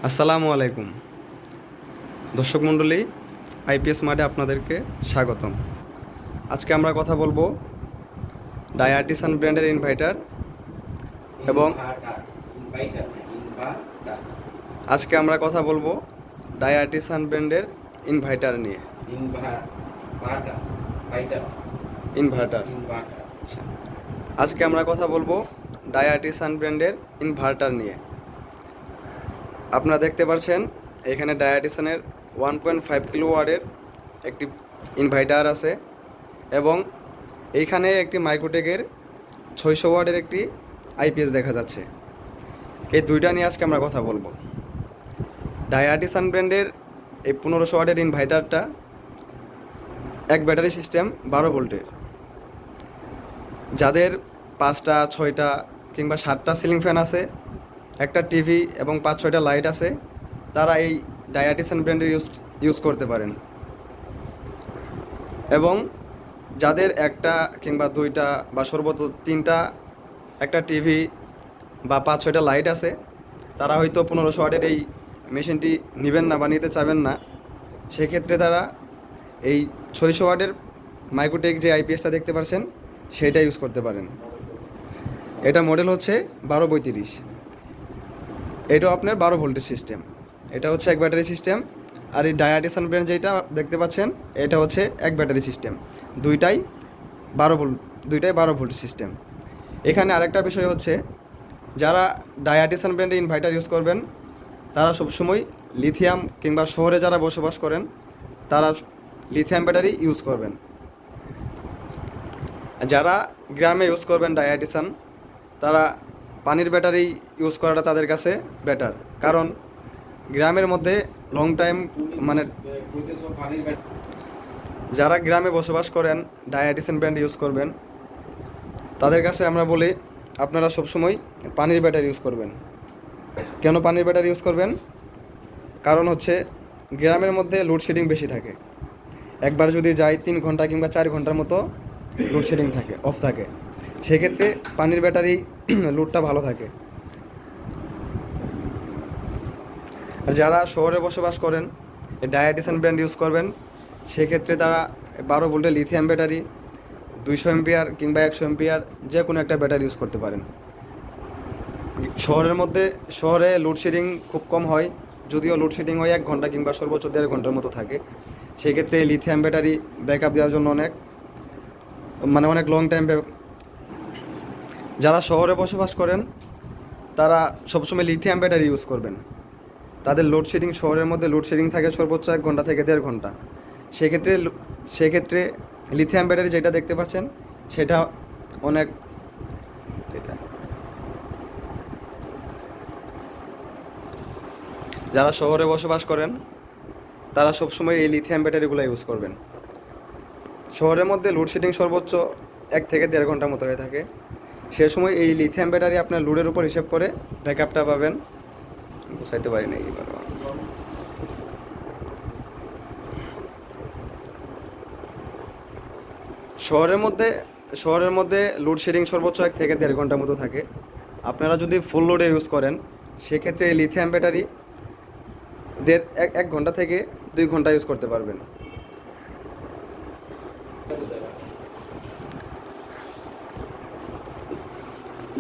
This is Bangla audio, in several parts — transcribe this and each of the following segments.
আসসালামু আলাইকুম দর্শক মণ্ডলী, আইপিএস মাঠে আপনাদেরকে স্বাগতম। আজকে আমরা কথা বলবো ডায়াটিসান ব্র্যান্ডের ইনভার্টার এবং আজকে আমরা কথা বলবো ডায়াটিসান ব্র্যান্ডের ইনভার্টার নিয়ে। ইনভার্টার আচ্ছা, আজকে আমরা কথা বলবো ডায়াটিসান ব্র্যান্ডের ইনভার্টার নিয়ে। আপনারা দেখতে পাচ্ছেন এখানে ডায়াটিসানের 1.5 কিলোওয়াটের একটি ইনভার্টার আছে এবং এইখানে একটি মাইক্রোটেকের 600 ওয়াটের একটি আইপিএস দেখা যাচ্ছে। এই দুইটা নিয়ে আজকে আমরা কথা বলবো। ডায়াটিসান ব্র্যান্ডের এই 1500 ওয়াটের ইনভার্টারটা এক ব্যাটারি সিস্টেম 12 ভোল্টের। যাদের 5টা 6টা কিংবা 7টা সিলিং ফ্যান আছে, একটা টিভি এবং 5-6টা লাইট আছে, তারা এই ডায়াটিসান ব্র্যান্ডের ইউজ করতে পারেন। এবং যাদের একটা কিংবা 2টা বা সর্বোচ্চ 3টা একটা টিভি বা 5-6টা লাইট আছে, তারা হয়তো 1500 ওয়াটের এই মেশিনটি নেবেন না বা নিতে চাবেন না। সেক্ষেত্রে তারা এই 600 ওয়াটের মাইক্রোটেক যে আইপিএসটা দেখতে পাচ্ছেন সেটা ইউজ করতে পারেন। এটা মডেল হচ্ছে 1232। এটাও আপনার 12 ভোল্টের সিস্টেম। এটা হচ্ছে এক ব্যাটারি সিস্টেম। আর এই ডায়াটিসান ব্র্যান্ড যেটা দেখতে পাচ্ছেন এটা হচ্ছে এক ব্যাটারি সিস্টেম। দুইটাই 12 ভোল্ট সিস্টেম। এখানে আরেকটা বিষয় হচ্ছে, যারা ডায়াটিসান ব্র্যান্ডের ইনভার্টার ইউজ করবেন তারা সবসময় লিথিয়াম কিংবা শহরে যারা বসবাস করেন তারা লিথিয়াম ব্যাটারি ইউজ করবেন। যারা গ্রামে ইউজ করবেন ডায়াটিসান, তারা পানির ব্যাটারি ইউজ করাটা তাদের কাছে বেটার। কারণ গ্রামের মধ্যে লং টাইম যারা গ্রামে বসবাস করেন ডায়াটিসান ব্র্যান্ড ইউজ করবেন, তাদের কাছে আমরা বলি আপনারা সবসময় পানির ব্যাটারি ইউজ করবেন। কেন পানির ব্যাটারি ইউজ করবেন? কারণ হচ্ছে গ্রামের মধ্যে লোডশেডিং বেশি থাকে। একবার যদি যায় 3 ঘন্টা কিংবা 4 ঘন্টার মতো লোডশেডিং থাকে, অফ থাকে। সেক্ষেত্রে পানির ব্যাটারি লোডটা ভালো থাকে। আর যারা শহরে বসবাস করেন এই ডায়াটিসান ব্র্যান্ড ইউজ করবেন, সেক্ষেত্রে তারা 12 ভোল্টের লিথিয়াম ব্যাটারি 200 এম্পিয়ার কিংবা 100 এম্পিয়ার যে কোনো একটা ব্যাটারি ইউজ করতে পারেন। শহরে লোডশেডিং খুব কম হয়, যদিও লোডশেডিং হয় 1 ঘন্টা কিংবা সর্বোচ্চ 1.5 ঘন্টার মতো থাকে। সেক্ষেত্রে এই লিথিয়াম ব্যাটারি ব্যাকআপ দেওয়ার জন্য অনেক লং টাইম। যারা শহরে বসবাস করেন তারা সবসময় লিথিয়াম ব্যাটারি ইউজ করবেন। তাদের লোডশেডিং, শহরের মধ্যে লোডশেডিং থাকে সর্বোচ্চ 1 ঘন্টা থেকে 1.5 ঘন্টা। সেক্ষেত্রে লিথিয়াম ব্যাটারি যেটা দেখতে পাচ্ছেন সেটা অনেক যারা শহরে বসবাস করেন তারা সবসময় এই লিথিয়াম ব্যাটারিগুলো ইউজ করবেন। শহরের মধ্যে লোডশেডিং সর্বোচ্চ 1 থেকে 1.5 ঘন্টার মতো হয়ে থাকে। সে সময় এই লিথিয়াম ব্যাটারি আপনার লোডের উপর হিসেব করে ব্যাকআপটা পাবেন। বুঝাইতে পারি না এইবার। শহরের মধ্যে লোডশেডিং সর্বোচ্চ 1 থেকে 1.5 ঘন্টার মতো থাকে। আপনারা যদি ফুল লোডে ইউজ করেন সেক্ষেত্রে এই লিথিয়াম ব্যাটারি 1 ঘন্টা থেকে 2 ঘন্টা ইউজ করতে পারবেন।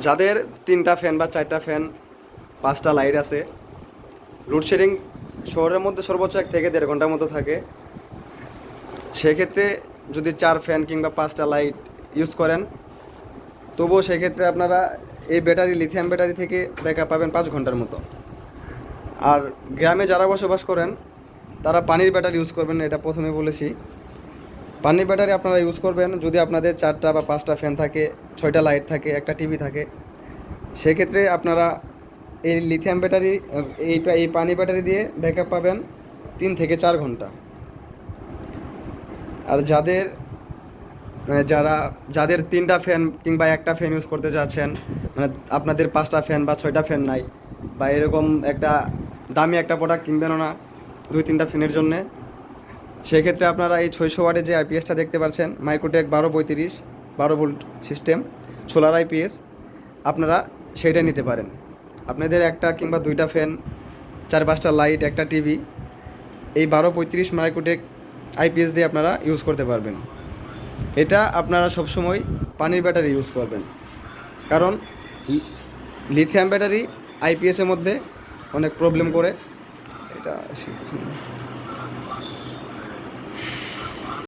যাদের 3টা ফ্যান বা 4টা ফ্যান, 5টা লাইট আছে, লোডশেডিং শহরের মধ্যে সর্বোচ্চ 1 থেকে 1.5 ঘন্টার মতো থাকে। সেক্ষেত্রে যদি 4 ফ্যান কিংবা 5টা লাইট ইউজ করেন, তবুও সেক্ষেত্রে আপনারা এই লিথিয়াম ব্যাটারি থেকে ব্যাকআপ পাবেন 5 ঘন্টার মতো। আর গ্রামে যারা বসবাস করেন তারা পানির ব্যাটারি ইউজ করবেন, এটা প্রথমে বলেছি। পানির ব্যাটারি আপনারা ইউজ করবেন যদি আপনাদের 4টা বা 5টা ফ্যান থাকে, 6টা লাইট থাকে, একটা টিভি থাকে। সেক্ষেত্রে আপনারা এই লিথিয়াম ব্যাটারি এই পানি ব্যাটারি দিয়ে ব্যাকআপ পাবেন 3 থেকে 4 ঘন্টা। আর যাদের 3টা ফ্যান কিংবা একটা ফ্যান ইউজ করতে চাচ্ছেন, আপনাদের 5টা ফ্যান বা 6টা ফ্যান নাই, বা এরকম একটা দামি একটা প্রোডাক্ট কিনবেনও না 2-3টা ফ্যানের জন্যে, সেক্ষেত্রে আপনারা এই 600 ওয়াটের যে আইপিএসটা দেখতে পাচ্ছেন Microtek 1235 12 volt system solar IPS, আপনারা সেইটা নিতে পারেন। আপনাদের একটা কিংবা 2টা ফ্যান 4-5টা লাইট, একটা টিভি, এই 1235 মাইক্রোটেক আইপিএস দিয়ে আপনারা ইউজ করতে পারবেন। এটা আপনারা সবসময় পানির ব্যাটারি ইউজ করবেন, কারণ লিথিয়াম ব্যাটারি আইপিএসের মধ্যে অনেক প্রবলেম করে। এটা